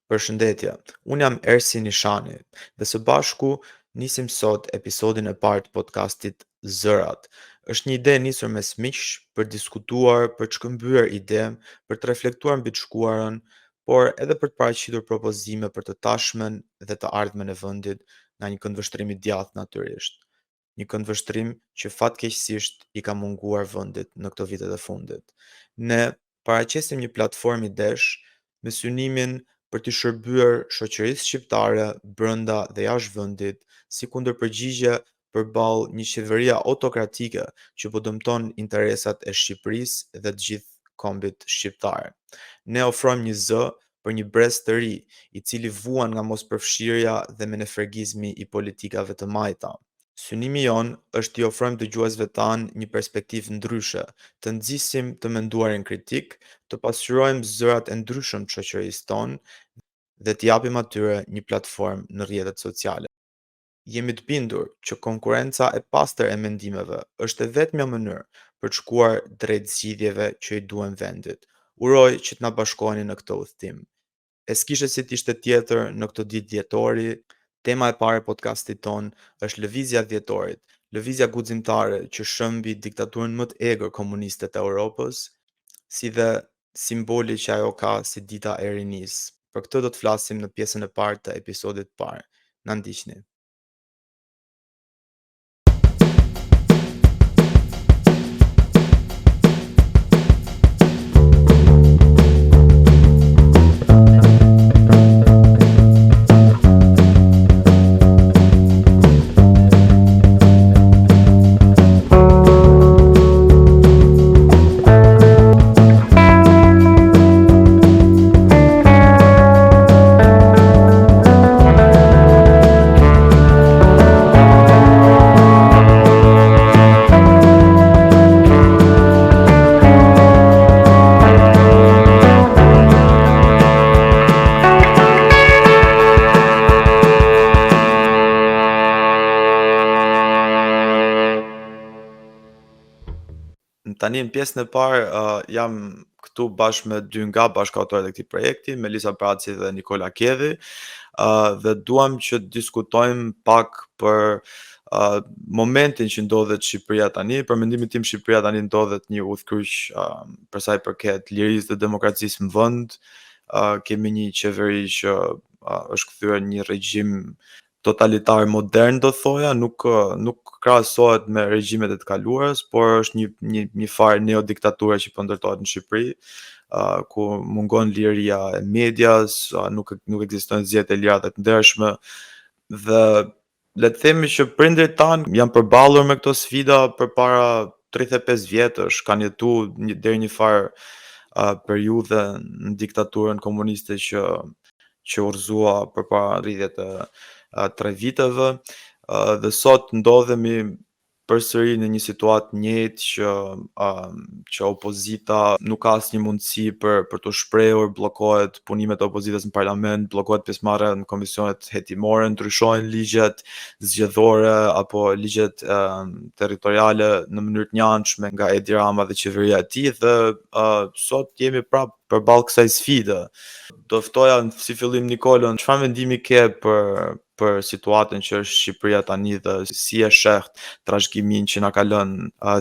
Përshëndetje, unë jam Ersi Nishani dhe së bashku nisim sot episodin e parë të podcastit Zërat. Është një ide e nisur mes miqsh për diskutuar, për të shkëmbyer ide, për të reflektuar mbi të shkuarën, por edhe për të paraqitur propozime për të tashmen dhe të ardhmen e vendit nga një këndvështrim i djathtë natyrisht. Një këndvështrim që fatkeqësisht i ka munguar vendit në këto vitet e fundit. Ne paraqesim një platformë idesh me synimin për të shërbyer shoqërisë shqiptare brenda dhe jashtë vendit si kundërpërgjigje përballë një qeverie autokratike që po dëmton interesat e Shqipërisë dhe të gjithë kombit shqiptar. Ne ofrojmë një zë për një brez të ri, i cili vuan nga mospërfshirja dhe menefergizmi i politikave të majta. Synimi jon është t'i ofrojmë dëgjuesve tanë një perspektivë ndryshe, të nxisim të menduarin kritik, të pasqyrojmë zërat e ndryshëm të shoqërisë tonë dhe t'i japim atyre një platformë në rrjetet sociale. Jemi të bindur që konkurenca e pastër e mendimeve është e vetmja mënyrë për të shkuar drejt zgjidhjeve që i duhen vendit. Uroj që të na bashkoheni në këtë udhtim. E s'kishe si t'ishte tjetër në këtë ditë dhjetori, tema e parë e podcastit ton është lëvizja e dhjetorit, lëvizja guximtare që shëmbi diktaturën më të egër komuniste të Europës, si dhe simboli që ajo ka si dita e rinisë. Për këtë do të flasim në pjesën e parë të episodit parë. Na ndiqni. Tani në pjesën e parë jam këtu bashkë me dy nga bashkëautorët e këtij projekti, Melisa Braci dhe Nikola Kjedhi, dhe duam që të diskutojmë pak për momentin që ndodhet Shqipëria tani. Për mendimin tim, Shqipëria tani ndodhet një udhkyq për sa i përket lirisë dhe demokracisë në vend. Kemi një qeveri që është kthyer në një regjim totalitar modern, do thoja, nuk krahasohet me regjimet e të kaluarës, por është një farë neodiktature që po ndërtohet në Shqipëri, ku mungon liria e medias, nuk ekzistojnë zgjedhje të lira dhe të ndershme, dhe le të themi që prindërit tanë janë përballur me këto sfida përpara 35 vjetësh, kanë jetuar deri një farë periudhe në diktaturën komuniste që urrëzua përpara rrjedhjet e 3 viteve, dhe sot ndodhemi përsëri në një situatë njëjtë që opozita nuk ka asnjë mundësi për të shprehur, bllokohet punimet e opozitës në parlament, bllokohet pjesëmarrja në komisionet hetimore, ndryshojnë ligjet zgjedhore apo ligjet territoriale në mënyrë të njëanshme nga Edi Rama dhe qeveria e tij, dhe sot jemi prapë përballë kësaj sfide. Do ftoja si fillim Nikolën, çfarë mendimi ke për situatën që është Shqipëria tani dhe si e sheh trashëgiminë që na ka lënë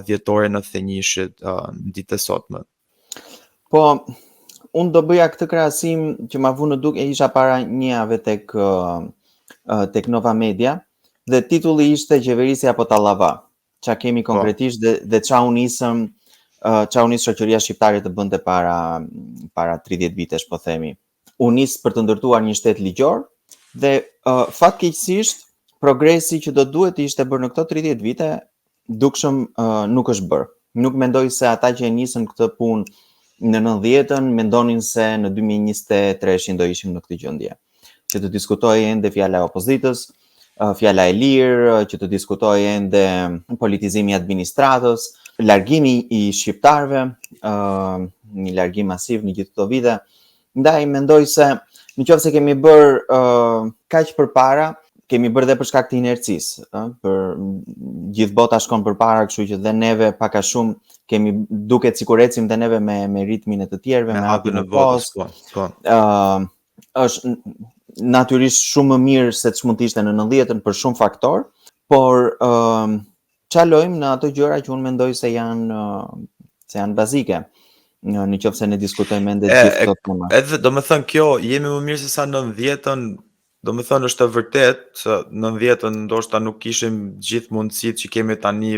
dhjetori në thënjishit në ditët e sotme? Po, unë do bëja këtë krahasim që ma vu në duke, isha para një jave tek Nova Media dhe titulli ishte Qeverisja apo Tallava. Qa kemi konkretisht dhe qa u nisë shoqëria shqiptare të bënte para 30 vitesh, po themi. U nisë për të ndërtuar një shtet ligjor dhe fatkeqësisht progresi që do duhet ishte bërë në këto 30 vite dukshëm nuk është bërë. Nuk mendoj se ata që e nisën këtë punë në 90-ën mendonin se në 2023 do ishim në këtë gjendje. Që të diskutojë ende fjala e opozitës, fjala e lirë, që të diskutojë ende politizimi i administratës, largimi i shqiptarëve, një largim masiv në gjithë këto vite. Ndaj mendoj se nëse kemi bërë kaq përpara, kemi bërë dhe për shkak të inercisë, për gjithë bota shkon përpara, kështu që dhe neve pak a shumë kemi duket sikur ecim dhe neve me ritmin e të tjerëve, me hapjen e botës. është natyrisht shumë më mirë se ç'mund të ishte në 90-ën për shumë faktor, por çalojmë në ato gjëra që unë mendoj se janë bazike. Në qoftë se ne diskutojmë ende gjithë këto tema. Edhe do me thënë kjo, jemi më mirë se sa 90-ën, do me thënë është e vërtet, se 90-ën ndoshta nuk kishim gjithë mundësitë që kemi tani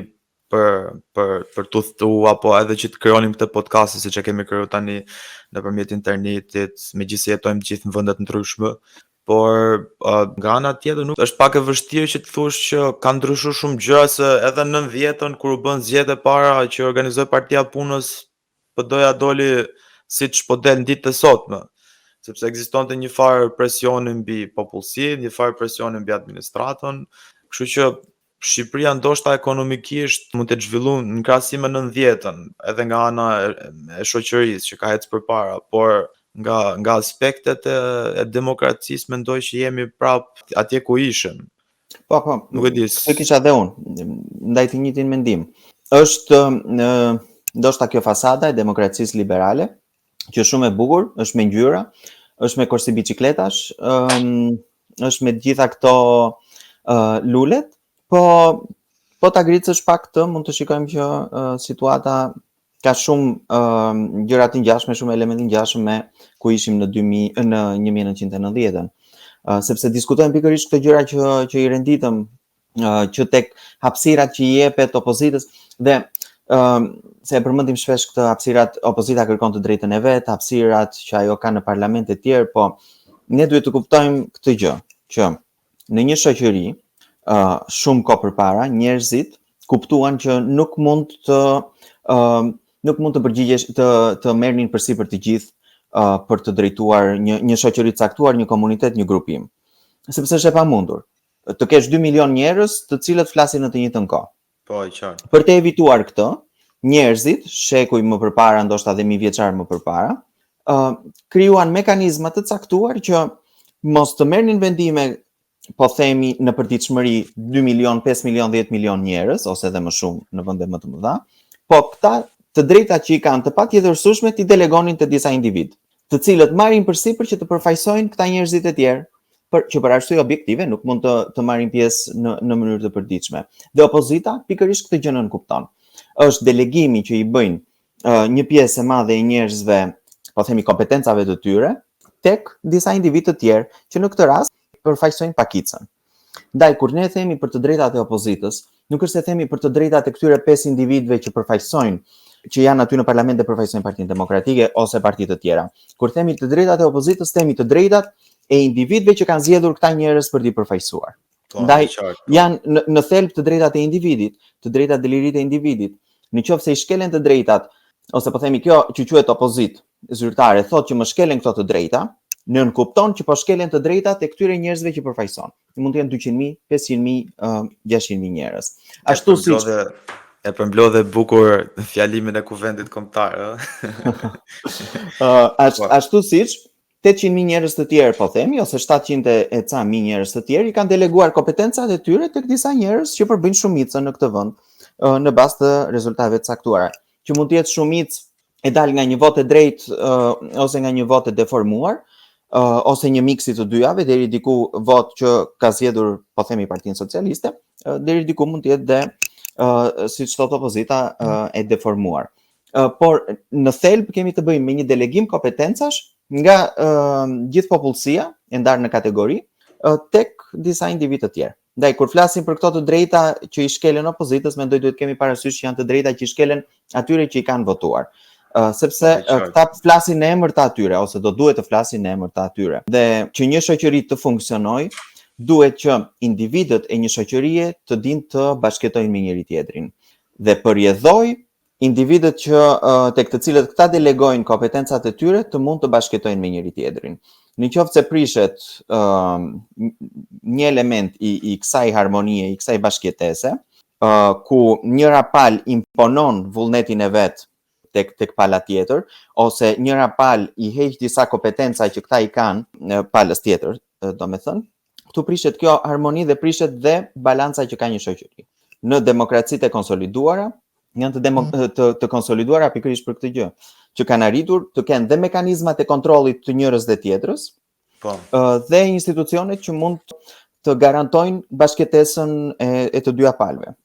për të thtu, apo edhe që të krijonim këtë podcast siç e kemi krijuar tani nëpërmjet internetit, megjithëse jetojmë gjithë në vende të ndryshme. Por nga ana tjetër nuk është pak e vështirë që të thush që ka ndryshuar shumë gjëra, se edhe në 90-ën kur u bën zgjedhje para që organizoi Partia e Punës, PD-ja doli siç po del në ditët e sotme, sepse ekzistonte një farë presioni mbi popullsinë, një farë presioni mbi administratën, kështu që Shqipëria ndoshta ekonomikisht mund të zhvilluar në krahasim me 90-ën, edhe nga ana e shoqërisë që ka ecë përpara, por nga aspektet e demokracisë mendoj që jemi prap atje ku ishim. Po, Nuk e di. këtë kisha dhe unë, ndaj të njëjtin mendim. Është ndoshta kjo fasada e demokracisë liberale, që shumë e bukur, është me ngjyra, është me korsi biçikletash, është me gjitha këto lulet, po ta gricësh pak të mund të shikojmë që situata ka shumë gjëra të ngjashme, shumë elemente ngjashme me ku ishim në 1990-ën. Sepse diskutojmë pikërisht këto gjëra që i renditëm, që tek hapësirat që i jepet opozitës dhe se e përmendim shpesh këtë hapësirat, opozita kërkon të drejtën e vet, hapësirat që ajo ka në parlamente të tjerë, po ne duhet të kuptojmë këtë gjë, që në një shoqëri shumë kohë përpara, njerëzit kuptuan që nuk mund të përgjigjesh të merrnin përsipër të gjithë për të drejtuar një shoqëri të caktuar, një komunitet, një grupim. Sepse është e pamundur të kesh 2 milion njerëz të cilët flasin në të njëjtën kohë. Po, i qartë. Për të evituar këtë, njerëzit, shekuj më përpara, ndoshta dhe mijëvjeçar më përpara, krijuan mekanizma të caktuar që mos të merrnin vendime, po themi në përditshmëri 2 milion, 5 milion, 10 milion njerëz ose edhe më shumë në vende më të mëdha, po këta të drejtat që i kanë të patjetërsueshme ti delegonin te disa individ, të cilët marrin përsipër që të përfaqësojnë këta njerëzit e tjerë, që për arsye objektive nuk mund të marrin pjesë në mënyrë të përditshme. Dhe opozita pikërisht këtë gjë nën kupton. Është delegimi që i bëjnë një pjesë e madhe e njerëzve, po themi kompetencave të tyre, tek disa individ të tjerë që në këtë rast përfaqësojnë pakicën. Ndaj kur ne themi për të drejtat e opozitës, nuk është se themi për të drejtat e këtyre 5 individëve që përfaqësojnë, që janë aty në parlament dhe përfaqësojnë Partinë Demokratike ose parti të tjera. Kur themi të drejtat e opozitës, themi të drejtat e individëve që kanë zgjedhur këta njerëz për t'i përfaqësuar. Ndaj janë në thelb të drejtat e individit, të drejtat dhe liritë e individit. Në qoftë se i shkelen të drejtat, ose po themi kjo që quhet opozitë zyrtare, thotë që më shkelen këto të drejta, nën kupton që po shkelen të drejtat e këtyre njerëzve që përfaqëson. Mund të jenë 200.000, 500.000, 600.000 njerëz. Ashtu siç e përmblodhe bukur fjalimin e kuvendit kombëtar, ashtu siç 800.000 njerëz të tjerë, po themi, ose 700 e ca mijë njerëz të tjerë i kanë deleguar kompetencat e tyre tek disa njerëz që përbëjnë shumicën në këtë vend, në bazë të rezultateve të caktuara. Që mund të jetë shumicë e dal nga një votë e drejtë ose nga një votë e deformuar, ose një miksi të dyjave, deri diku votë që ka zgjedhur, po themi, Partinë Socialiste, deri diku mund të jetë dhe siç thot opozita e deformuar. Por në thelb kemi të bëjmë me një delegim kompetencash nga gjithë popullsia e ndarë në kategori tek disa individ të tjerë. Ndaj kur flasim për këto të drejta që i shkelen opozitës, mendoj duhet kemi parasysh që janë të drejta që i shkelen atyre që i kanë votuar. Sepse këta flasin në emër të atyre, ose do duhet të flasin në emër të atyre. Dhe që një shoqëri të funksionojë, duhet që individët e një shoqërie të dinë të bashkëtojnë me njëri tjetrin. Dhe përjedhoj individët që tek të cilët këta delegojnë kompetencat e tyre të mund të bashkëtojnë me njëri tjetrin. Në qoftë se prishet një element i kësaj harmonie, i kësaj bashkëtese, ku njëra palë imponon vullnetin e vet tek pala tjetër, ose njëra palë i heq disa kompetenca që këta i kanë palës tjetër, domethënë, këtu prishet kjo harmoni dhe prishet dhe balanca që ka një shoqëri. Në demokracitë e konsoliduara, janë të konsoliduara pikërisht për këtë gjë, që kanë arritur të kenë dhe mekanizmat e kontrollit të njërës dhe tjetrës, Po. Dhe institucionet që mund të garantojnë bashkëtesën e të dyja palëve.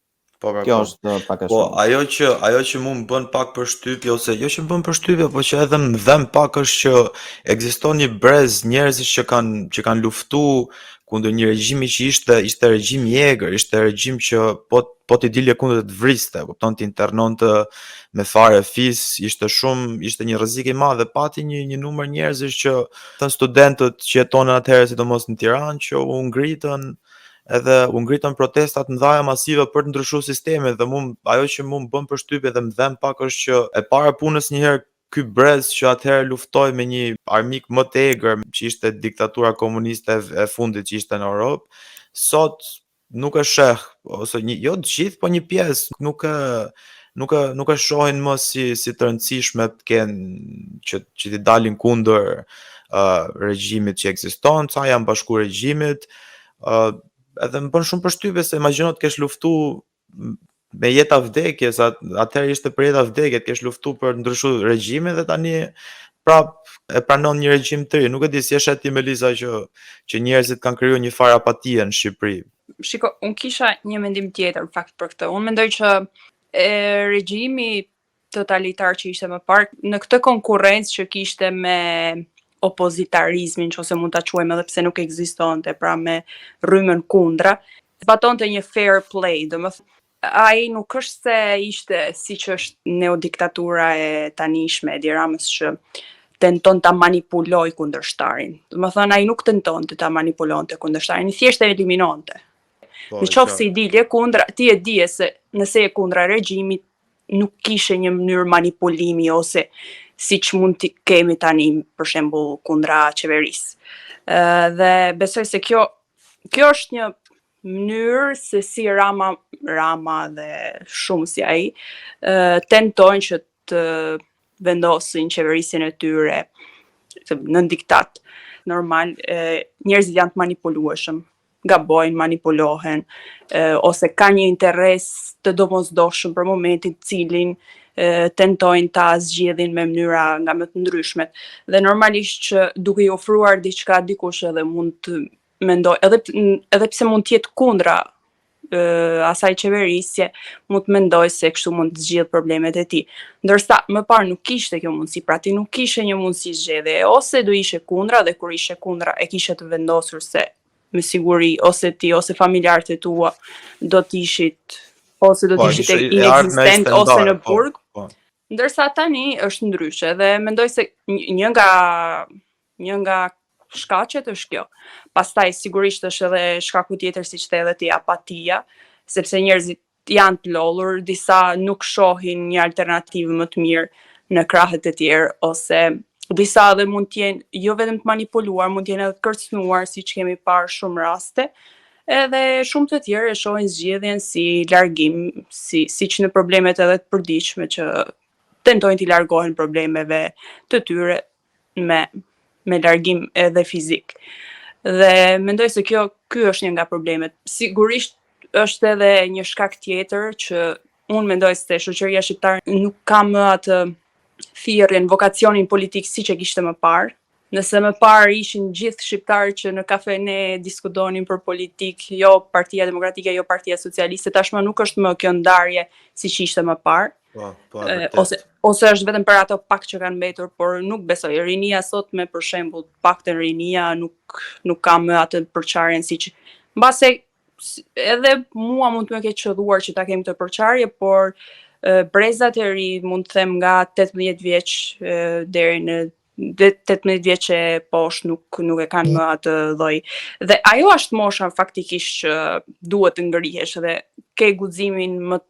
Kjo është pak a Po, shumë. ajo që mu më bën pak përshtypje, ose jo që më bën përshtypje, po që edhe më dhem pak është që ekziston një brez njerëzish që kanë luftu kundër një regjimi që ishte regjim i egër, ishte regjim që po t'i dilje kundër të vriste, kupton, t'i internonte me fare fis, ishte një rrezik i madh dhe pati një numër njerëzish që të studentët që jetonin atëherë sidomos në Tiranë që u ngritën protestat mëdha masive për të ndryshuar sistemin dhe ajo që më bën përshtypje dhe më dhem pak është që e para punës një herë ky brez që atëherë luftoi me një armik më të egër që ishte diktatura komuniste e fundit që ishte në Europë, sot nuk e sheh, ose jo të gjithë, po një pjesë nuk e shohin më si të rëndësishme të kenë që t'i dalin kundër regjimit që ekziston, ca janë bashku regjimit, edhe më bën shumë përshtypje se imagjino të kesh luftu me jeta vdekje, sa atëherë ishte për jeta vdekje, të kesh luftu për ndryshuar regjimin dhe tani prap e pranon një regjim të ri. Nuk e di si e shet ti Melisa që njerëzit kanë krijuar një farë apatie në Shqipëri. Shiko, unë kisha një mendim tjetër fakt për këtë. Unë mendoj që regjimi totalitar që ishte më parë në këtë konkurrencë që kishte me opozitarizmin, që ose mund ta quajmë edhe pse nuk ekzistonte, pra me rrymën kundra, zbatonte një fair play, domethënë ai nuk është se ishte siç është neodiktatura e tanishme e Edi Ramës që tenton ta manipuloj kundërshtarin. Domethënë ai nuk tentonte ta manipulonte kundërshtarin, i thjesht e eliminonte. Në qoftë se i dilje kundra, ti e dije se nëse e kundra regjimit nuk kishe një mënyrë manipulimi ose siç mund të kemi tani për shembull kundra qeverisë. Dhe besoj se kjo është një mënyrë se si Rama dhe shumë si ai tentojnë që të vendosin qeverisjen e tyre në diktat. Normal, njerëzit janë të manipulueshëm, gabojnë, manipulohen, ose ka një interes të domosdoshëm për momentin cilin tentojnë ta zgjedhin me mënyra nga më të ndryshmet. Dhe normalisht që duke i ofruar diçka dikush edhe mund të mendoj, edhe pse mund të jetë kundra asaj qeverisje, mund të mendoj se kështu mund të zgjidh problemet e tij. Ndërsa më parë nuk kishte kjo mundësi, pra ti nuk kishe një mundësi zgjedhje, ose do ishe kundra dhe kur ishe kundra e kishe të vendosur se me siguri ose ti ose familjarët e tua do të ishit inekzistent ose në burg. Ndërsa tani është ndryshe dhe mendoj se një nga shkaqet është kjo. Pastaj sigurisht është edhe shkaku tjetër siç the edhe ti, apatia, sepse njerëzit janë të lodhur, disa nuk shohin një alternativë më të mirë në krahët e tjerë, ose disa edhe mund të jenë jo vetëm të manipuluar, mund të jenë edhe të kërcënuar, siç kemi parë shumë raste. Edhe shumë të tjerë e shohin zgjedhjen si largim, siç në problemet edhe të përditshme që tentojnë t'i largohen problemeve të tyre me largim edhe fizik. Dhe mendoj se ky është një nga problemet. Sigurisht është edhe një shkak tjetër që unë mendoj se shoqëria shqiptare nuk ka më atë thirrjen, vokacionin politik siç e kishte më parë. Nëse më parë ishin gjithë shqiptarë që në kafene diskutonin për politik, jo Partia Demokratike, jo Partia Socialiste, tashmë nuk është më kjo ndarje siç ishte më parë. Ose është vetëm për ato pak që kanë mbetur, por nuk besoj. Rinia sot me për shembull, paktën rinia nuk ka më atë përçarjen siç mbase edhe mua mund të më ketë çelluar që ta kem këtë përçarje, por brezat e ri mund të them nga 18 vjeç deri në 18 vjeç e poshtë nuk e kanë më atë lloj. Dhe ajo është mosha faktikisht që duhet të ngrihesh dhe ke guximin më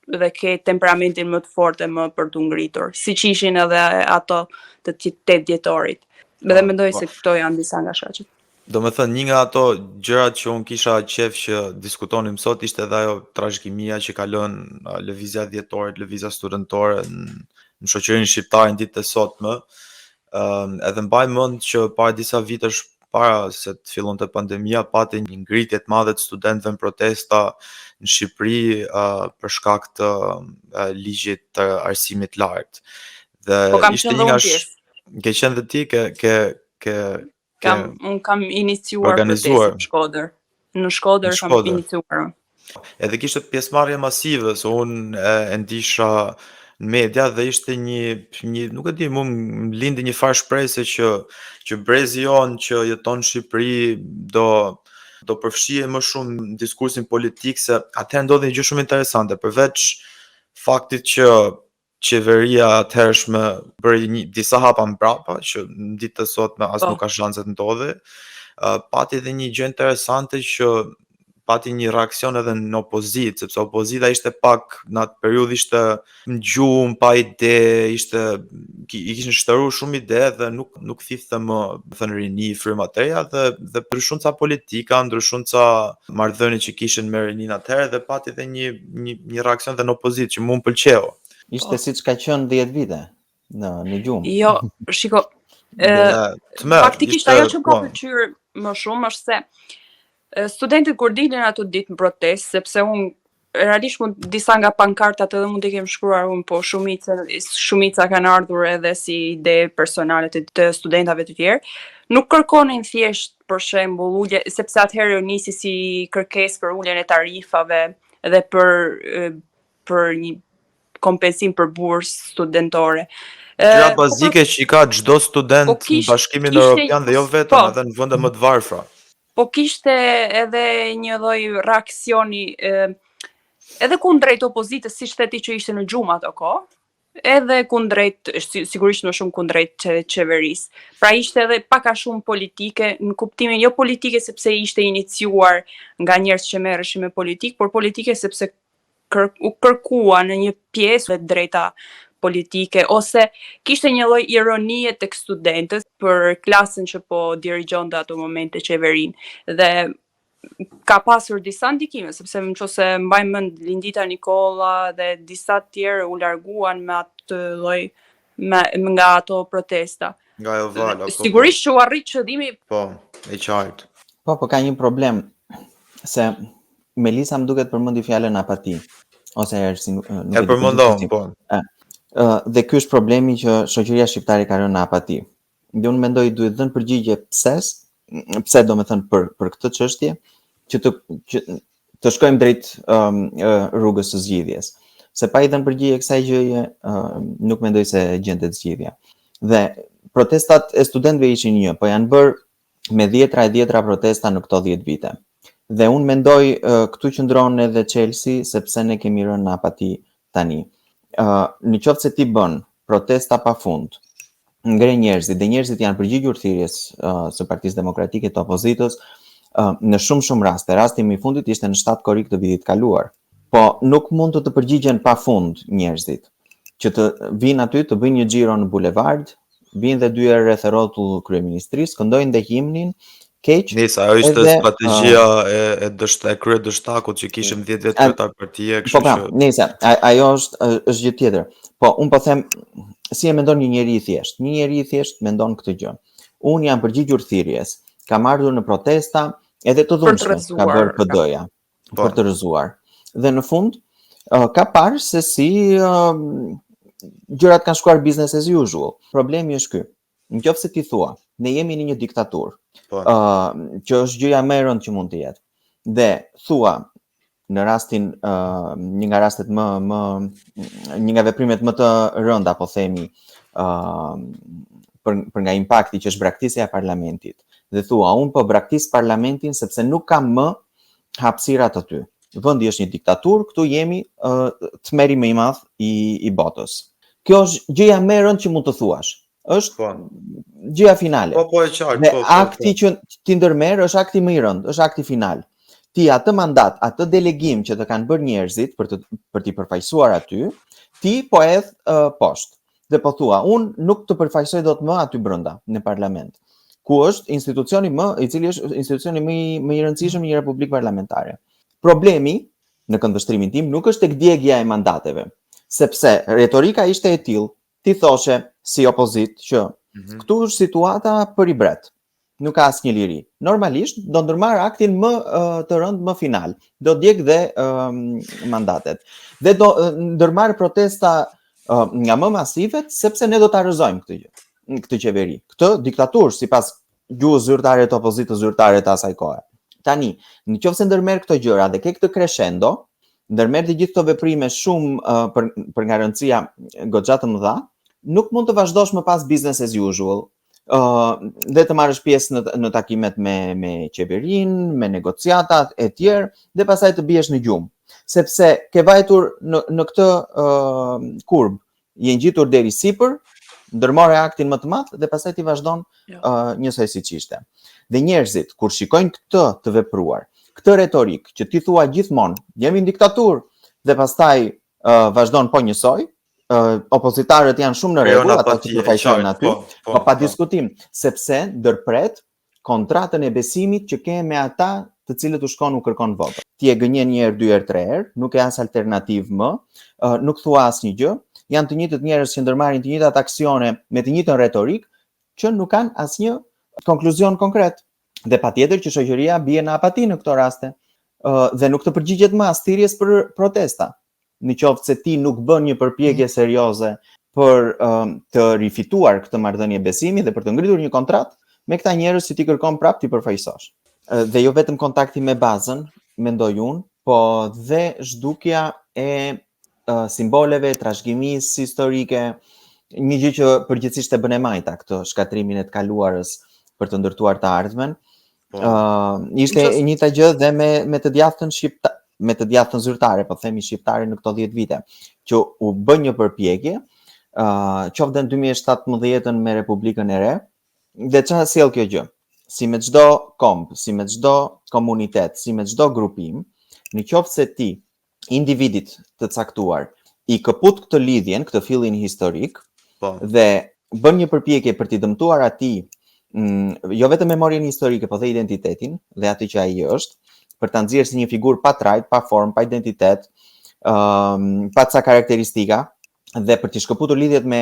dhe ke temperamentin më të fortë më për të ngritur, siç ishin edhe ato të 8 vjetorit. Dhe mendoj se këto janë disa nga shkaqet. Do me thënë, një nga ato gjërat që unë kisha qef që diskutonim sot ishte edhe ajo trashëgimia që ka lënë lëvizja dhjetore, lëvizja studentore në shoqërinë shqiptare në ditët e sotme. Edhe mbaj mend që para disa vitesh para se të fillonte pandemia, pati një ngritje të madhe të studentëve në protesta në Shqipëri për shkak të ligjit të arsimit lartë. Dhe Po kam ishte qenë një nga pjesë. ke qenë dhe ti ke Unë kam iniciuar organizuar. protestin në Shkodër. Në Shkodër Në kam Shkodër. iniciuar unë. Edhe kishte pjesëmarrje masive, se unë e ndisha në media dhe ishte një nuk e di, më lindi një farë shpresë që brezi jon që jeton në Shqipëri do përfshihej më shumë në diskursin politik, se atëherë ndodhi një gjë shumë interesante, përveç faktit që qeveria atëhershme bëri disa hapa mbrapa, që në ditët e sotme as nuk ka shanse të ndodhi. Pati edhe një gjë interesante që pati një reakcion edhe në opozitë, sepse opozita ishte pak në atë periudhë ishte në gjumë, pa ide, i kishin shtaruar shumë ide dhe nuk thithte më thënë rini, frymëteja dhe ndryshon ca politika, ndryshon ca marrëdhënie që kishin me rinin atëherë dhe pati edhe një reakcion edhe në opozitë që mua m'pëlqeu. Ishte siç ka qenë 10 vite në gjumë. Jo, shiko, faktikisht ajo që më ka pëlqyer më shumë është se studentët kur dilin ato ditë në protestë, sepse unë realisht disa nga pankartat edhe mund t'i kem shkruar unë, po shumica kanë ardhur edhe si ide personale të studentave të tjerë, nuk kërkonin thjesht për shembull ulje, sepse atëherë nisi si kërkesë për uljen e tarifave dhe për një kompensim për bursë studentore. Gjëra bazike që i ka çdo student në Bashkimin Evropian dhe jo vetëm, edhe në vende më të varfra. Po kishte edhe një lloj reaksioni edhe kundrejt opozitës, siç the ti që ishte në gjumë ato kohë, edhe kundrejt, sigurisht më shumë kundrejt qeverisë. Pra ishte edhe pak a shumë politike, në kuptimin jo politike sepse ishte iniciuar nga njerëz që merreshin me politikë, por politike sepse u kërkua në një pjesë dhe drejta politike, ose kishte një lloj ironie tek studentët për klasën që po dirigjonte ato momente qeverinë. Dhe ka pasur disa ndikime, sepse nëse mbaj mend Lindita Nikolla dhe disa tjerë u larguan me atë lloj nga ato protesta. Nga ajo vala. Sigurisht që u arrit qëllimi. Po, e qartë. Po ka një problem se Melisa më duket përmendi fjalën apati. Ose nuk e përmendon, po. Dhe ky është problemi që shoqëria shqiptare ka rënë në apati. Dhe unë mendoj duhet dhënë përgjigje pse domethënë për këtë çështje që të shkojmë drejt rrugës së zgjidhjes. Se pa i dhënë përgjigje kësaj gjëje nuk mendoj se gjendet zgjidhja. Dhe protestat e studentëve ishin një, po janë bërë me dhjetra protesta në këto 10 vite. Dhe unë mendoj këtu qëndron edhe Chelsea sepse ne kemi rënë në apati tani. Në qoftë se ti bën protesta pafund, ngre njerëzit dhe njerëzit janë përgjigjur thirrjes së Partisë Demokratike të Opozitës, në shumë raste. Rasti më i fundit ishte në 7 korrik të vitit kaluar. Po nuk mund të përgjigjen pafund njerëzit, që të vinë aty të bëjnë një xhiro në bulevard, vinë dhe 2 herë rreth rrotull kryeministrisë, këndojnë dhe himnin keq. Nisa, ajo ishte strategjia e krye dështakut që kishim 10 vjet kretar partie, kështu që. Nisa, ajo është gjë tjetër. Po unë po them si e mendon një njeri i thjesht. Një njeri i thjesht mendon këtë gjë. Unë jam përgjigjur thirrjes, kam ardhur në protesta edhe të dhunshme, ka bërë PD-ja për të rrëzuar. Dhe në fund ka parë se si gjërat kanë shkuar business as usual. Problemi është ky. Nëse ti thua, ne jemi në një diktaturë, që është gjëja më e rëndë që mund të jetë. Dhe thua në rastin një nga rastet një nga veprimet më të rënda, po themi, për nga impakti që është braktisja e parlamentit. Dhe thua, unë po braktis parlamentin sepse nuk kam më hapësirat aty. Vendi është një diktaturë, këtu jemi tmeri më i madh i botës. Kjo është gjëja më e rëndë që mund të thuash. Është gjëja finale. Po e qartë. Dhe akti që ti ndërmerr është akti më i rëndë, është akti final. Ti atë mandat, atë delegim që të kanë bërë njerëzit për t'i përfaqësuar aty, ti po edh poshtë. Dhe po thua, unë nuk të përfaqësoj dot më aty brenda në parlament, ku është institucioni i cili është institucioni më i rëndësishëm i një republike parlamentare. Problemi në këndvështrimin tim nuk është tek djegja e mandateve, sepse retorika ishte e tillë, ti thoshe si opozit që këtu është situata për i bret. Nuk ka asnjë liri. Normalisht do ndërmarr aktin më të rënd më final. Do djeg dhe mandatet. Dhe do ndërmarr protesta nga më masivet sepse ne do ta rrëzojmë këtë gjë, këtë qeveri. Këtë diktaturë sipas gjuhë zyrtare të opozitës zyrtare të asaj kohe. Tani, nëse ndërmerr këto gjëra dhe ke këtë crescendo, ndërmerr të gjithë këto veprime shumë për nga rëndësia goxha të mëdha, nuk mund të vazhdosh më pas business as usual. Dhe të marrësh pjesë në takimet me qeverinë, me negociatat e tjerë dhe pastaj të biesh në gjumë. Sepse ke vajtur në këtë kurb, je ngjitur deri sipër, ndërmore aktin më të madh dhe pastaj ti vazhdon njësoj siç ishte. Dhe njerëzit kur shikojnë këtë të vepruar, këtë retorik që ti thua gjithmonë, jemi në diktaturë dhe pastaj vazhdon po njësoj, opozitarët janë shumë në rregull, ata që përfaqësojnë aty, po pa diskutim, sepse ndërpret kontratën e besimit që ke me ata të cilët u shkon u kërkon votën. Ti e gënjen një herë, dy herë, tre herë, nuk e as alternativë më, nuk thua asnjë gjë, janë të njëjtët njerëz që ndërmarrin të njëjtat aksione me të njëjtën retorik që nuk kanë asnjë konkluzion konkret. Dhe patjetër që shoqëria bie në apati në këto raste dhe nuk të përgjigjet më as thirrjes për protesta. Në qoftë se ti nuk bën një përpjekje serioze për të rifituar këtë marrëdhënie besimi dhe për të ngritur një kontratë me këta njerëz që ti kërkon prapë ti përfaqësosh. Dhe jo vetëm kontakti me bazën, mendoj unë, po dhe zhdukja e simboleve, trashëgimisë historike, një gjë që përgjithsisht e bën e majta këtë shkatrimin e të kaluarës për të ndërtuar të ardhmen. Ishte e njëjta gjë dhe me të djathtën me të djathtën zyrtare, po themi shqiptare në këto 10 vite, që u bën një përpjekje, qoftë në 2017 me Republikën e Re, dhe çfarë sjell kjo gjë? Si me çdo komb, si me çdo komunitet, si me çdo grupim, në qoftë se ti individit të caktuar i këput këtë lidhjen, këtë fillin historik, dhe bën një përpjekje për t'i dëmtuar atij jo vetëm memorien historike, po dhe identitetin dhe atë që ai është, për ta nxjerrë si një figurë pa trajt, pa formë, pa identitet, pa ca karakteristika dhe për t'i shkëputur lidhjet me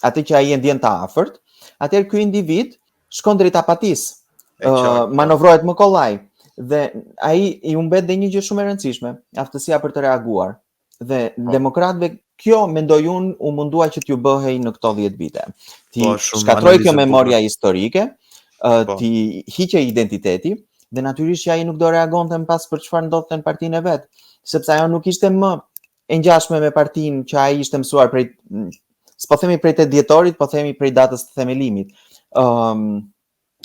atë që ai e ndjen të afërt, atëherë ky individ shkon drejt apatisë, manovrohet më kollaj dhe ai i humbet dhe një gjë shumë e rëndësishme, aftësia për të reaguar. Dhe demokratëve kjo mendoj unë u mundua që t'ju bëhej në këto 10 vite. Ti shkatroj kjo memoria historike, ti hiqe identiteti dhe natyrisht që ai nuk do reagonte më pas për çfarë ndodhte në partinë e vet, sepse ajo nuk ishte më e ngjashme me partinë që ai ishte mësuar prej, s'po themi prej 8 dhjetorit, po themi prej datës të themelimit.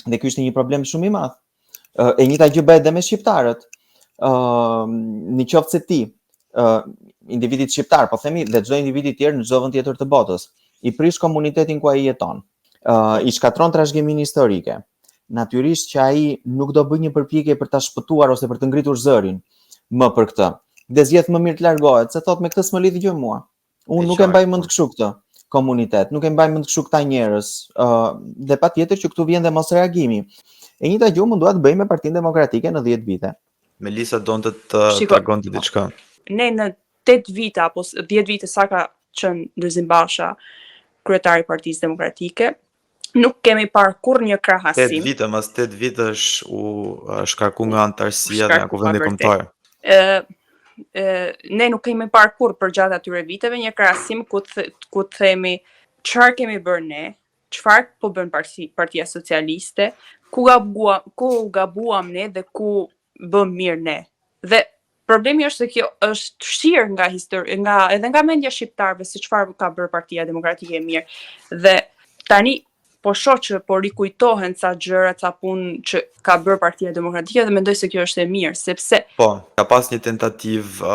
Dhe ky ishte një problem shumë i madh. E njëjta gjë bëhet edhe me shqiptarët. Në qoftë se ti individit shqiptar, po themi dhe çdo individi tjetër në çdo vend tjetër të botës, i prish komunitetin ku ai jeton, i shkatron trashëgiminë historike. Natyrisht që ai nuk do bëj një përpjekje për ta shpëtuar ose për të ngritur zërin më për këtë. Dhe zgjedh më mirë të largohet, se thot me këtë s'më lidh gjë mua. Unë nuk e mbaj mend kështu këtë komunitet, nuk e mbaj mend kështu këta njerëz, dhe patjetër që këtu vjen dhe mos reagimi. E njëjta gjë mundua të bëj me Partinë Demokratike në 10 vite. Melisa donte të tregonte diçka. Ne në 8 vite apo 10 vite sa ka qenë Lulzim Basha kryetari i Partisë Demokratike, nuk kemi parë kurrë një krahasim. 8 vite, mas 8 vitesh u shkarku nga antarësia dhe nga kuvendi kombëtar. Ne nuk kemi parë kurrë përgjatë atyre viteve një krahasim ku të themi çfarë kemi bërë ne, çfarë po bën Partia Socialiste, ku gabuam ne dhe ku bëm mirë ne. Dhe problemi është se kjo është fshirë nga histori, edhe nga mendja shqiptarëve se çfarë ka bërë Partia Demokratike e mirë. Dhe tani po shoh që po rikujtohen ca gjëra, ca punë që ka bërë Partia Demokratike dhe mendoj se kjo është e mirë, sepse ka pas një tentativë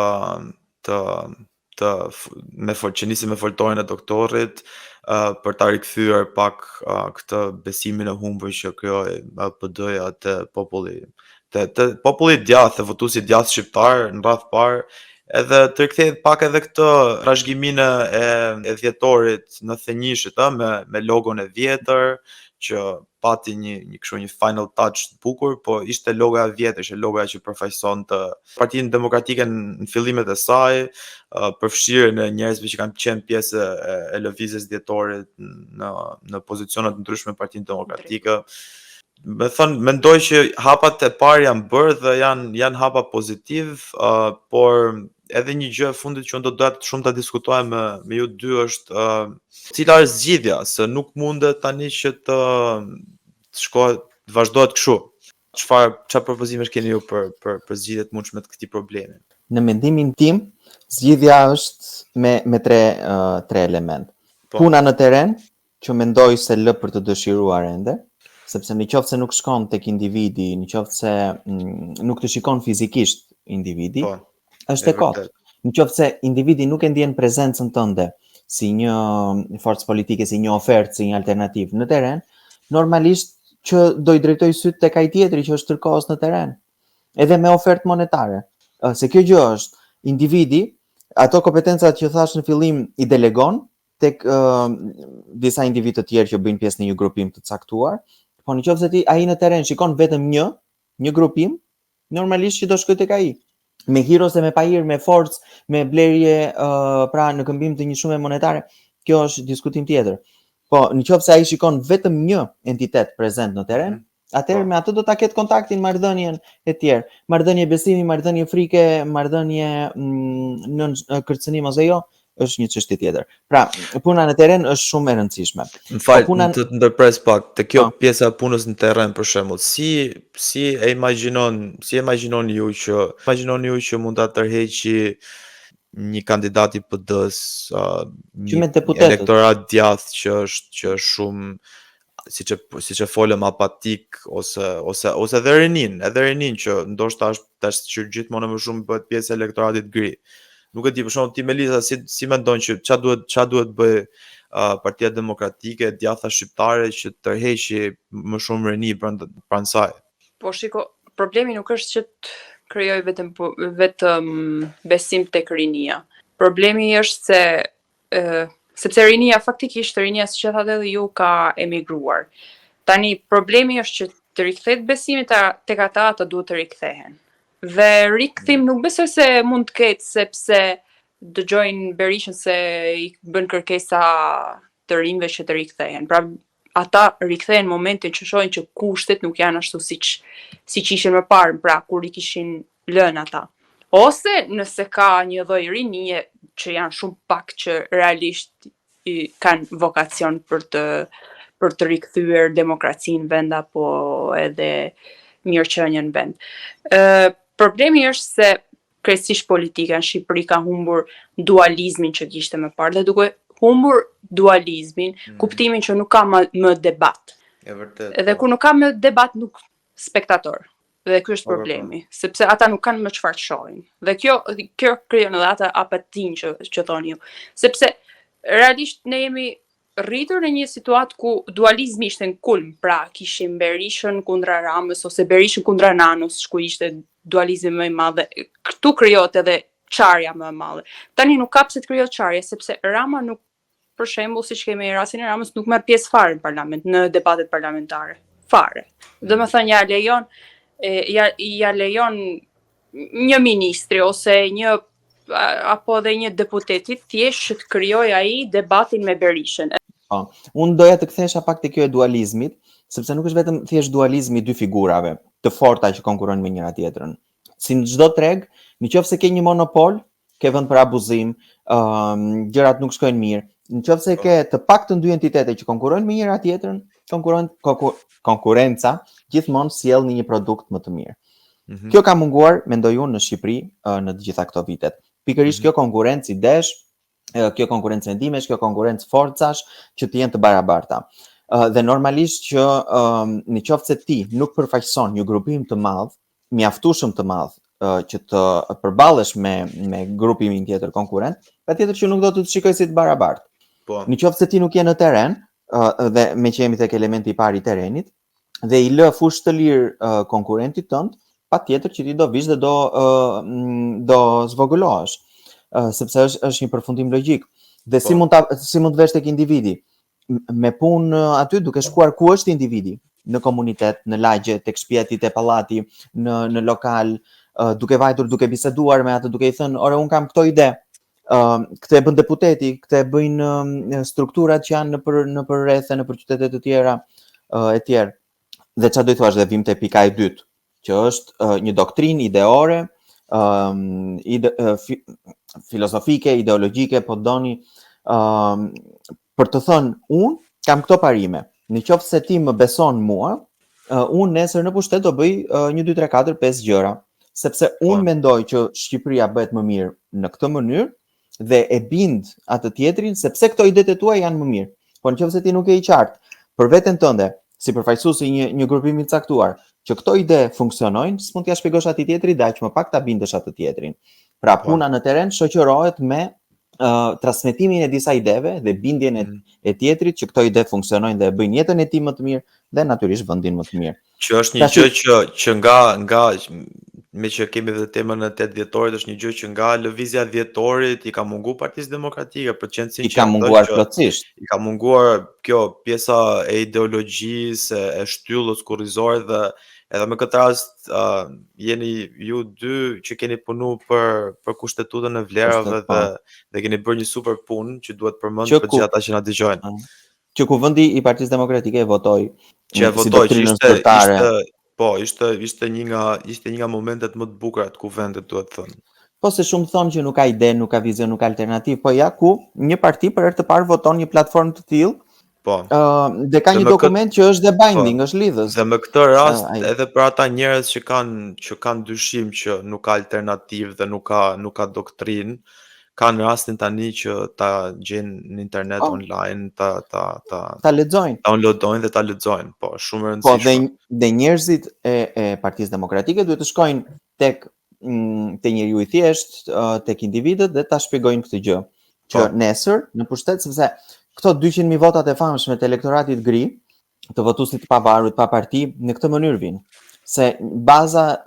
që nisi me foltorin e doktorit për ta rikthyer pak këtë besimin e humbur që krijoi PD-ja te populli. Te populli djathtë, te votuesit djathtë shqiptar në radh parë, edhe të rikthehet pak edhe këtë trashëgiminë e dhjetorit në Thënjishit, me logon e vjetër, që pati një final touch të bukur, po ishte logoja e vjetër, ishte logoja që përfaqësonte Partinë Demokratike në fillimet e saj, përfshirjen e njerëzve që kanë qenë pjesë e lëvizjes dhjetorit në pozicione të ndryshme në Partinë Demokratike. Mendoj që hapat e parë janë bërë dhe janë hapa pozitiv, por edhe një gjë e fundit që unë do doja shumë ta diskutoj me ju dy është cila është zgjidhja, se nuk mundet tani që të vazhdohet kështu. Çfarë propozimesh keni ju për zgjidhje të mundshme të këtij problemi? Në mendimin tim, zgjidhja është me tre element. Po. Puna në terren, që mendoj se lë për të dëshiruar ende, sepse në qoftë se nuk shkon tek individi, në qoftë se nuk të shikon fizikisht individi, Po. është e kot. vërtet. Në qoftë se individi nuk e ndjen prezencën tënde si një forcë politike, si një ofertë, si një alternativë në terren, normalisht që do i drejtoj syt tek ai tjetri që është tërkohës në terren, edhe me ofertë monetare. Se kjo gjë është, individi, ato kompetencat që thash në fillim i delegon tek disa individ të tjerë që bëjnë pjesë në një grupim të caktuar, po në qoftë se ai në terren shikon vetëm një grupim, normalisht që do shkoj tek ai. Me hir ose me pahir, me forcë, me blerje pra në këmbim të një shume monetare, kjo është diskutim tjetër. Po në qoftë se ai shikon vetëm një entitet prezent në terren, atëherë me atë do ta ketë kontaktin, marrëdhënien e tjerë. Marrëdhënie besimi, marrëdhënie frike, marrëdhënie në kërcënim ose jo, është një çështje tjetër. Pra, puna në terren është shumë e rëndësishme. M'fal, të ndërpres pak, te kjo pjesa e punës në terren për shembull, si e imagjinoni ju që mund ta tërheqi një kandidat i PD-s, një elektorat djathtë që është shumë, siç e folëm, apatik ose edhe rinin që ndoshta është tash që gjithmonë më shumë bëhet pjesë e elektoratit gri. Nuk e di, për shembull, ti Melisa, si mendon që ç'a duhet bëj Partia Demokratike, djatha shqiptare që tërheqi më shumë rini pranë saj? Po shiko, problemi nuk është që të krijoj vetëm besim tek rinia. Problemi është se sepse rinia faktikisht, siç e thatë edhe ju, ka emigruar. Tani problemi është që të rikthehet besimi tek ata duhet të rikthehen. Dhe rikthim nuk besoj se mund të ketë, sepse dëgjojnë Berishën se i bën kërkesa të rinjve që të rikthehen. Pra ata rikthehen momentin që shohin që kushtet nuk janë ashtu siç ishin më parë, pra kur i kishin lënë ata. Ose nëse ka një lloj rinie që janë shumë pak që realisht kanë vokacion për të rikthyer demokracinë në vend apo edhe mirëqenien në vend. Problemi është se krejtësisht politika në Shqipëri ka humbur dualizmin që kishte më parë, dhe duke humbur dualizmin, kuptimin që nuk ka më debat. E vërtet. Edhe kur nuk ka më debat, nuk spektator. Dhe ky është problemi, sepse ata nuk kanë më çfarë të shohin. Dhe kjo krijon edhe atë apatin që thoni ju. Sepse realisht ne jemi rritur në një situatë ku dualizmi ishte në kulm, pra kishim Berishën kundra Ramës ose Berishën kundra Nanos, ku ishte dualizmi më i madh. Këtu krijohet edhe çarja më e madhe. Tani nuk ka pse të krijohet çarje, sepse Rama nuk, për shembull, siç kemi rastin e Ramës, nuk merr pjesë fare në parlament, në debatet parlamentare. Fare. Domethënë ja lejon një ministri ose apo dhe një deputeti thjesht që të krijojë ai debatin me Berishën. Unë doja të kthesha pak te kjo e dualizmit, sepse nuk është vetëm thjesht dualizmi i dy figurave të forta që konkurrojnë me njëra tjetrën. Si në çdo treg, nëse ke një monopol, ke vend për abuzim, gjërat nuk shkojnë mirë. Nëse ke të paktën dy entitete që konkurrojnë me njëra tjetrën, konkurenca gjithmonë sjell një produkt më të mirë. Kjo ka munguar, mendoj unë, në Shqipëri në të gjitha këto vitet. Pikërisht kjo konkurrencë idesh, kjo konkurrencë mendimesh, kjo konkurrencë forcash që të jenë të barabarta. Dhe normalisht që në qoftë se ti nuk përfaqëson një grupim të madh, mjaftueshëm të madh që të përballesh me grupimin tjetër konkurrent, patjetër që nuk do të shikoj si të barabartë. Po. Në qoftë se ti nuk je në terren, dhe me që jemi tek elementi i parë i terrenit, dhe i lë fushë të lirë konkurrentit tënd, patjetër që ti do vish dhe do zvogëlohesh, sepse është një përfundim logjik. Dhe si mund të vesh tek individi? Me punë aty, duke shkuar ku është individi, në komunitet, në lagje, tek shtëpia te pallati, në lokal, duke vajtur, duke biseduar me atë, duke i thënë, ore, un kam këto ide. Këtë e bën deputeti, këtë e bëjnë strukturat që janë në përreth, në qytete të tjera e tjerë. Dhe çfarë do i thuash, dhe vim te pika e dytë, që është një doktrinë ideore, filozofike, ideologjike, po doni, për të thënë unë kam këto parime. Në qoftë se ti më beson mua, unë nesër në pushtet do bëj 1 2 3 4 5 gjëra, sepse unë mendoj që Shqipëria bëhet më mirë në këtë mënyrë dhe e bind atë tjetrin sepse këto idetë e tua janë më mirë. Po nëse ti nuk je i qartë për veten tënde, si përfaqësuesi i një grupimi të caktuar, që këto ide funksionojnë, s'mund t'ia shpjegosh atij tjetrit dhe aq më pak ta bindesh atë tjetrin. Pra puna në terren shoqërohet me transmetimin e disa ideve dhe bindjen e tjetrit që këto ide funksionojnë dhe e bëjnë jetën e tij më të mirë dhe natyrisht vendin më të mirë. Që është një gjë që nga me që kemi edhe temën e 8 dhjetorit, është një gjë që nga lëvizja e dhjetorit i ka munguar Partisë Demokratike për qenë sinqert. I ka munguar plotësisht. I ka munguar kjo pjesa e ideologjisë, e shtyllës kurrizore dhe edhe me këtë rast jeni ju dy që keni punu për kushtetutën e vlerave dhe keni bërë një super punë që duhet përmend për gjithë ata që na dëgjojnë. Që Kuvendi i Partisë Demokratike votoi që votoi që ishte një nga momentet më të bukura të kuvendit, duhet të thënë. Po se shumë thonë që nuk ka ide, nuk ka vizion, nuk ka alternativë, po ja ku një parti për herë të parë voton një platformë të tillë. Po. Dhe ka një dokument që është dhe binding, është lidhës. Dhe me këtë rast, edhe për ata njerëz që kanë dyshim që nuk ka alternativë dhe nuk ka doktrinë, kanë rastin tani që ta gjejnë në internet online, ta lexojnë. Ta downloadojnë dhe ta lexojnë. Po, shumë e Po, rëndësishme. dhe njerëzit e Partisë Demokratike duhet të shkojnë te njeriu i thjesht, tek individët dhe ta shpjegojnë këtë gjë. Që nesër në pushtet, sepse këto 200.000 votat e famshme të elektoratit gri, të votuesit të pavarur, pa parti, në këtë mënyrë vinë. Se baza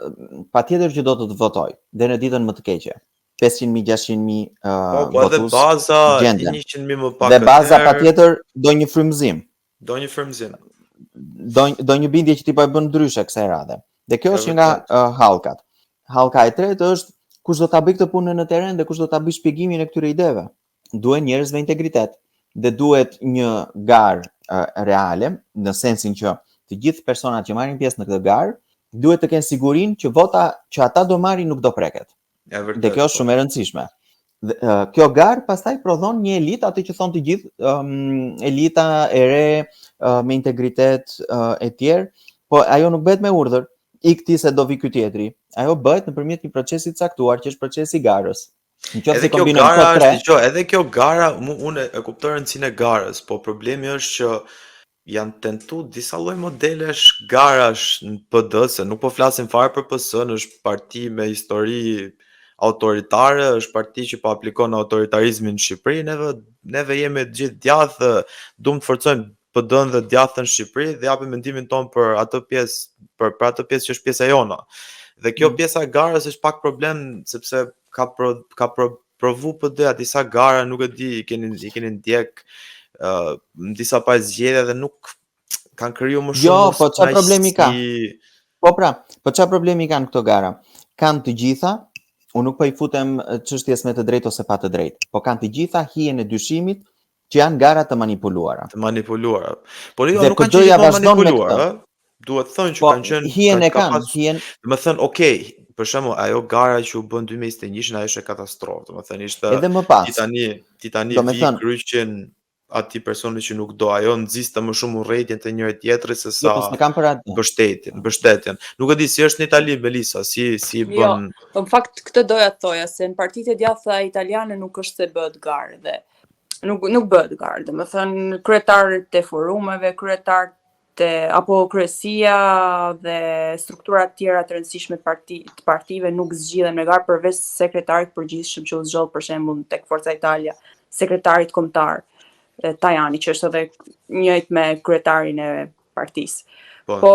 patjetër që do të votojë dhe në ditën më të keqe. 500.000, 600.000 votus. Edhe baza 100.000 më pak. Dhe baza patjetër do një frymëzim. Do një frymëzim. Do një bindje që ti po e bën ndryshe kësaj radhe. Dhe kjo është nga hallkat. Hallka e tretë është kush do ta bëj këtë punën në terren dhe kush do ta bëj shpjegimin e këtyre ideve. Duhen njerëz me integritet dhe duhet një garë reale, në sensin që të gjithë personat që marrin pjesë në këtë garë duhet të kenë sigurinë që vota që ata do marrin nuk do preket. Dhe kjo është shumë e rëndësishme. Kjo garë pastaj prodhon një elitë, atë që thon të gjithë, elita e re me integritet e tjerë, po ajo nuk bëhet me urdhër, ikti se do vi ky tjetri. Ajo bëhet nëpërmjet një procesi të caktuar, që është procesi i garës. Edhe kjo gara, unë e kuptoj rëndësinë e garës, po problemi është që janë tentu disa lloj modelesh garash në PD, se nuk po flasim fare për PS, është parti me histori autoritare, është parti që po aplikon autoritarizmin në Shqipëri, neve jemi gjithë djathtë, duam të forcojmë PD-n dhe djathtë në Shqipëri dhe japim mendimin ton për atë pjesë, për atë pjesë që është pjesa jona. Dhe kjo pjesa e garës është pak problem sepse ka provu PD disa gara, nuk e di, i keni ndjek në disa pa zgjedhje dhe nuk kanë kriju më shumë. Jo, po çfarë problemi ka? Po çfarë problemi kanë këto gara? Kanë të gjitha. Unë nuk po i futem çështjes me të drejtë ose pa të drejtë, po kanë të gjitha hijen e dyshimit që janë gara të manipuluara. Po nuk kanë qenë manipuluara, duhet thënë që kanë qenë hijen e kanë. Do të thënë, okay, për shembull, ajo gara që u bën 2021 ajo ishte katastrofë, do të thënë ishte edhe më pas. Titani vi kryqin atij personi që nuk do, ajo nxiste më shumë urrëtitjen te njëri tjetri se sa mbështetjen. Nuk e di si është në Itali, Melisa, si bën. Jo, në fakt këtë doja të thoja se në partitë e djathta italiane nuk është se bëhet garë dhe nuk bëhet garë. Domethënë kryetarët e forumeve, kryetarët apo kryesia dhe strukturat tjera të rëndësishme të partive nuk zgjidhen me garë përveç sekretarit përgjithshëm që u zgjodh për shembull tek Forca Italia, sekretarit kombëtar Tajani, që është edhe njëjtë me kryetarin e partisë. Po,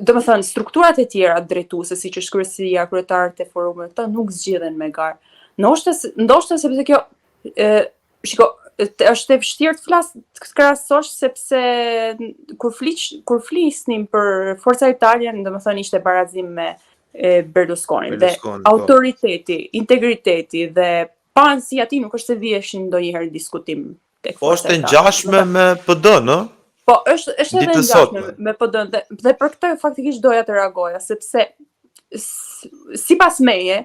domethënë strukturat e tjera drejtuese, siç është kryesia, kryetarët e forumeve, këto nuk zgjidhen me garë. Ndoshta sepse kjo është e vështirë të krahasosh sepse kur flisnim për Forca Italia, domethënë ishte barazim me Berlusconi dhe autoriteti, integriteti dhe pansi aty nuk është se vjeshin ndonjëherë diskutim. Po është e ngjashme me PD, në? Po, është edhe ngjashme me PD-n dhe për këtë faktikisht doja të reagoja, sepse sipas meje,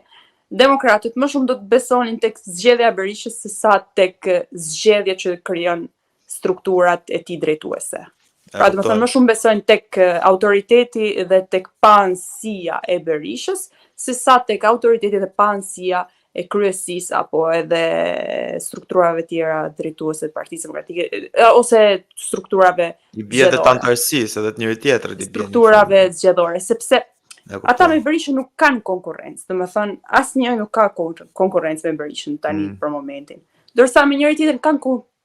demokratët më shumë do të besonin tek zgjedhja e Berishës se sa tek zgjedhja që krijon strukturat e tij drejtuese. Pra do të thënë më shumë besojnë tek autoriteti dhe tek paanësia e Berishës, se sa tek autoriteti dhe paanësia e kryesisë apo edhe strukturave tjera drejtuese të Partisë Demokratike ose strukturave I bie edhe të antarësisë edhe të njëri tjetrit i bie. Strukturave zgjedhore, sepse ata me Berishën nuk kanë konkurrencë, domethënë asnjëri nuk ka konkurrencë me Berishën tani për momentin. Ndërsa me njëri tjetrin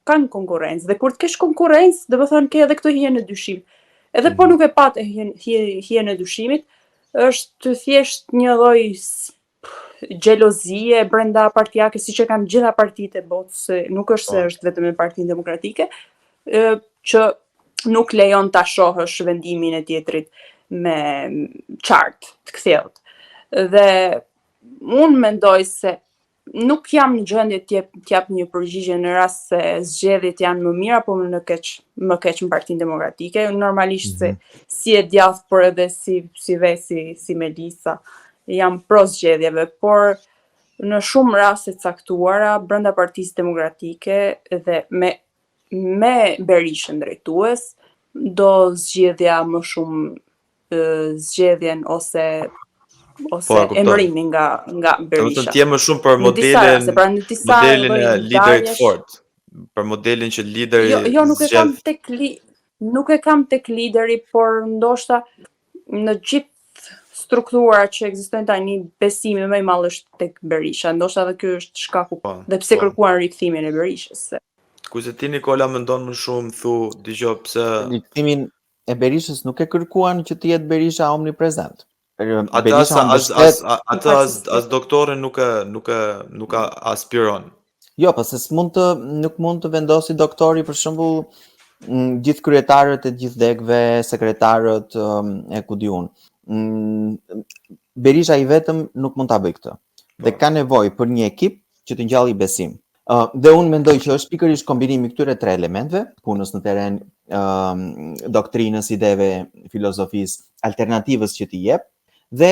kanë konkurrencë, dhe kur të kesh konkurrencë, domethënë ke edhe këtë hijen e dyshimit. Edhe po nuk e pat e hijen e dyshimit, është thjesht një lloj xhelozie brenda partijake, siç e kanë gjitha partitë e botës, nuk është se është vetëm e Partinë Demokratike, që nuk lejon ta shohësh vendimin e tjetrit me qartë të kthjellët. Dhe unë mendoj se nuk jam në gjendje të jap një përgjigje në rast se zgjedhjet janë më mira apo më keq në Partinë Demokratike. Normalisht se si e djathtë, por edhe si Melisa, jam pro zgjedhjeve, por në shumë raste caktuara brenda Partisë Demokratike dhe me Berishën drejtues, do zgjedhja më shumë zgjedhjen ose emërimin nga Berisha. Do të jemë më shumë për modelin e liderit fort, për modelin që lideri Jo, nuk e kam tek lideri, por ndoshta në gjithë struktura që ekzistojnë tani, besimi më i madh është tek Berisha. Ndoshta edhe ky është shkaku dhe pse kërkuan rikthimin e Berishës. Kurse ti Nikola mendon më shumë, dëgjoj pse rikthimin e Berishës nuk e kërkuan që të jetë Berisha omniprezent. Atë as doktorin nuk ka aspiron. Jo, pse nuk mund të vendosi doktori për shembull gjithë kryetarët e gjithë degëve, sekretarët e kudiun. Berisha i vetëm nuk mund ta bëj këtë. Dhe ka nevojë për një ekip që të ngjallë besim. Dhe unë mendoj që është pikërisht kombinimi këtyre tre elementeve, punës në teren, doktrinës, ideve, filozofisë, alternativës që t'i jep, dhe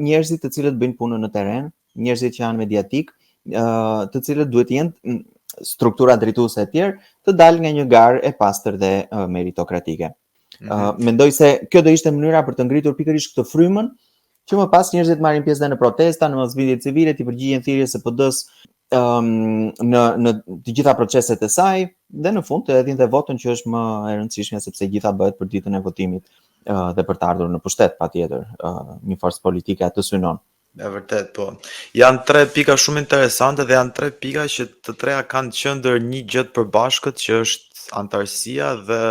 njerëzit të cilët bëjnë punën në teren, njerëzit që janë mediatik, të cilët duhet të jenë struktura drejtuese e tjerë, të dalë nga një garë e pastër dhe meritokratike. Mendoj se kjo do ishte mënyra për të ngritur pikërisht këtë frymën, që më pas njerëzit marrin pjesë në protesta, në mosvenditje civile, të përgjigjen thirrjes së PD-s në të gjitha proceset e saj, dhe në fund të hedhin dhe votën, që është më e rëndësishme sepse gjitha bëhet për ditën e votimit dhe për të ardhur në pushtet, patjetër, një forcë politike atë synon. E vërtet, po. Janë 3 pika shumë interesante dhe janë 3 pika që të treja kanë qëndër një gjë të përbashkët, që është antarësia dhe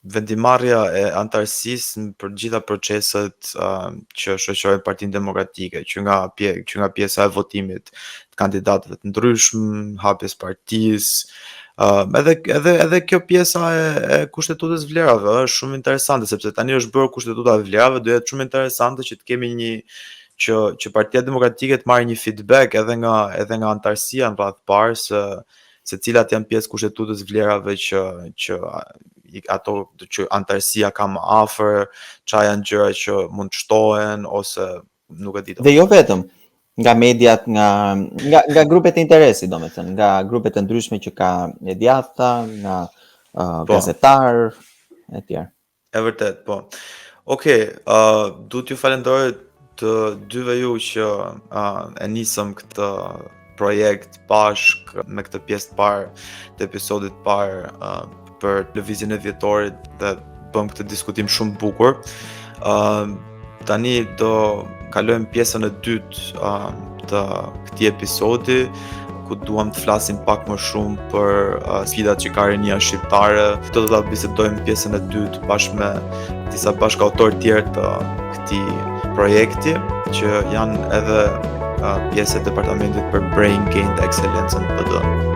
vendimarrja e antarësisë për gjitha proceset që shoqërojnë Partinë Demokratike, që nga pjesa e votimit të kandidatëve të ndryshëm, hapjes partisë, edhe kjo pjesa e kushtetutës vlerave është shumë interesante, sepse tani është bërë kushtetuta e vlerave, do jetë shumë interesante që të kemi që Partia Demokratike të marrë një feedback edhe nga antarësia në radhë parë se cilat janë pjesë kushtetutës vlerave që ato që antarësia ka më afër, çfarë janë gjëra që mund të shtohen ose nuk e di. Dhe jo vetëm nga mediat, nga grupet e interesit, domethënë, nga grupet e ndryshme që ka mediata, nga gazetar e tjerë. E vërtet, po. Okej, du t'ju falenderoj të dyve ju që e nisëm këtë projekt bashk me këtë pjesë të parë të episodit të parë për lëvizjen e vjetorit dhe bëm këtë diskutim shumë bukur. Tani do kalojmë pjesën e dytë të këtij episodi, ku duam të flasim pak më shumë për sfidat që ka rinia shqiptare. Do ta bisedojmë pjesën e dytë bashkë me disa bashkëautorë tjerë të këtij projekti, që janë edhe pjesë e departamentit për Brain Gained Excellence në PD.